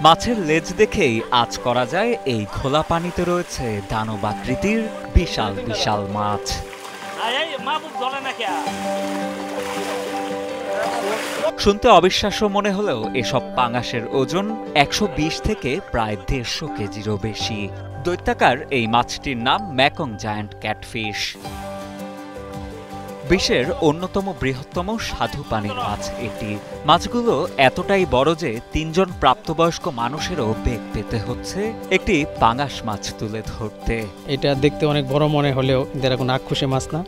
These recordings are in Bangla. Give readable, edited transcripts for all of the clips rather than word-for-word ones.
মাছের লেজ দেখেই আঁচ করা যায় এই ঘোলা পানিতে রয়েছে দানবাকৃতির বিশাল বিশাল মাছ। শুনতে অবিশ্বাস্য মনে হলেও এসব পাঙাশের ওজন ১২০ থেকে প্রায় ১৫০ কেজিরও বেশি। দৈত্যাকার এই মাছটির নাম ম্যাকং জায়ান্ট ক্যাটফিশ। বিশ্বের অন্যতম বৃহত্তম স্বাদু পানির মাছ এটি। মাছগুলো এতটাই বড় যে ৩ জন প্রাপ্তবয়স্ক মানুষেরও বেগ পেতে হচ্ছে একটি পাঙাশ মাছ তুলে ধরতে। এটা দেখতে অনেক বড় মনে হলেও এরা কোনো আক্ষুষে মাছ না,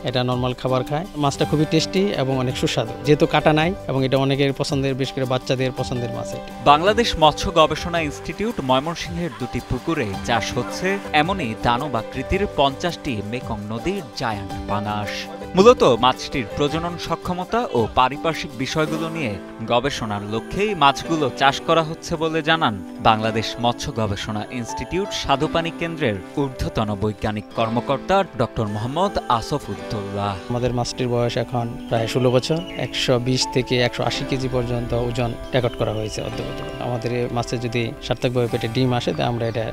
এটা নর্মাল খাবার খায়। মাছটা খুবই টেস্টি এবং অনেক সুস্বাদু, যেহেতু কাটা নাই এবং এটা অনেকের পছন্দের, বিশেষ করে বাচ্চাদের পছন্দের মাছ। বাংলাদেশ মৎস্য গবেষণা ইনস্টিটিউট ময়মনসিংহের ২টি পুকুরে চাষ হচ্ছে এমনই দানবাকৃতির ৫০টি মেকং নদীর জায়ান্ট পাঙাশ। মূলত মাছটির প্রজনন সক্ষমতা ও পারিপার্শ্বিক বিষয়গুলো নিয়ে গবেষণার লক্ষ্যেই মাছগুলো চাষ করা হচ্ছে বলে জানান বাংলাদেশ মৎস্য গবেষণা ইনস্টিটিউট স্বাদুপানি কেন্দ্রের ঊর্ধ্বতন বৈজ্ঞানিক কর্মকর্তা ডক্টর মোহাম্মদ আসফউদ্দৌলা। আমাদের মাছটির বয়স এখন প্রায় ১৬ বছর, ১২০ থেকে ১৮০ কেজি পর্যন্ত ওজন রেকর্ড করা হয়েছে অদ্যবধি। আমাদের মাছের যদি সার্থকভাবে পেটে ডিম আসে তা আমরা এটা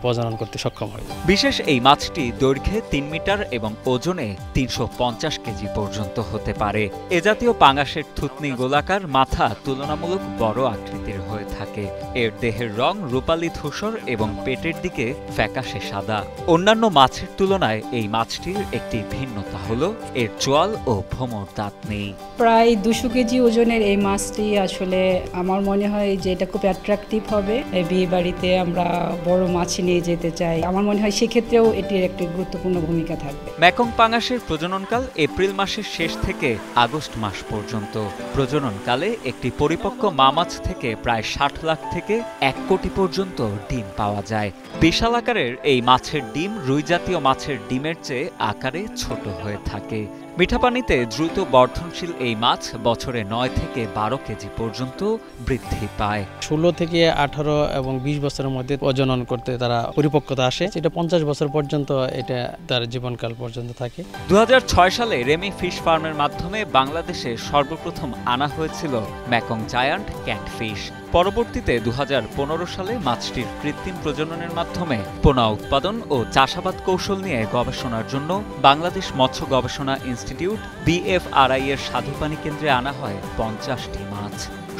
প্রজনন করতে সক্ষম হয়। বিশেষ এই মাছটি দৈর্ঘ্যে ৩ মিটার এবং ওজনে ৩৫০ কেজি পর্যন্ত হতে পারে। এ জাতীয় পাঙাশের থুতনি গোলাকার, মাথা তুলনামূলক বড় আকৃতির হয়ে থাকে। এর দেহের রং রূপালী ধূসর এবং পেটের দিকে ফ্যাকাশে সাদা। অন্যান্য মাছের তুলনায় এই মাছটির একটি ভিন্নতা হলো এর চোয়াল ও ভোমর দাঁত নেই। প্রায় ২০০ কেজি ওজনের এই মাছটি আসলে আমার মনে হয় যে এটা খুব অ্যাট্রাকটিভ হবে। বিয়ে বাড়িতে আমরা বড় মাছ নিয়ে যেতে চাই, আমার মনে হয় সেক্ষেত্রেও এটির একটি গুরুত্বপূর্ণ ভূমিকা থাকবে। ম্যাকং পাঙাশের প্রজননকাল এপ্রিল মাসের শেষ থেকে আগস্ট মাস পর্যন্ত। প্রজননকালে একটি পরিপক্ক মা মাছ থেকে প্রায় ৬০ লাখ থেকে ১ কোটি পর্যন্ত ডিম পাওয়া যায়। বিশাল আকারের এই মাছের ডিম রুই জাতীয় মাছের ডিমের চেয়ে আকারে ছোট হয়ে থাকে। মিঠা পানিতে দ্রুত বর্ধনশীল এই মাছ বছরে ৯ থেকে ১২ কেজি পর্যন্ত বৃদ্ধি পায়। ১৬ থেকে ১৮ এবং ২০ বছরের মধ্যে প্রজনন করতে তারা পরিপক্কতা আসে। এটা ৫০ বছর পর্যন্ত এটা তার জীবনকাল পর্যন্ত থাকে। ২০০৬ সালে রেমি ফিশ ফার্মের মাধ্যমে বাংলাদেশে সর্বপ্রথম আনা হয়েছিল ম্যাকং জায়ান্ট ক্যাটফিশ। পরবর্তীতে ২০১৫ সালে মাছটির কৃত্রিম প্রজননের মাধ্যমে পোনা উৎপাদন ও চাষাবাদ কৌশল নিয়ে গবেষণার জন্য বাংলাদেশ মৎস্য গবেষণা ইনস্টিটিউট BFRI এর স্বাদুপানি কেন্দ্রে আনা হয় ৫০টি মাছ।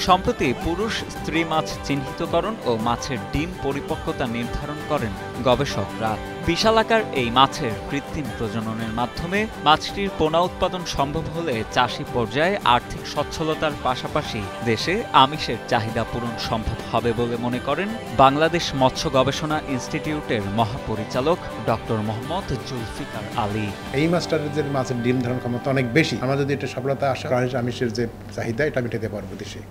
সম্প্রতি পুরুষ স্ত্রী মাছ চিহ্নিতকরণ ও মাছের ডিম পরিপক্কতা নির্ধারণ করেন গবেষকরা। বিশালাকার এই মাছের কৃত্রিম প্রজননের মাধ্যমে মাছটির পোনা উৎপাদন সম্ভব হলে চাষি পর্যায়ে আর্থিক সচ্ছলতার পাশাপাশি দেশে আমিষের চাহিদা পূরণ সম্ভব হবে বলে মনে করেন বাংলাদেশ মৎস্য গবেষণা ইনস্টিটিউটের মহাপরিচালক ডক্টর মোহাম্মদ জুলফিকার আলী। এই মাছটার যে মাছের ডিম ধারণ ক্ষমতা অনেক বেশি, আমরা যদি এটা সফলতা আশা করি আমিষের যে চাহিদা এটা মেটাতে পারবো দেশে।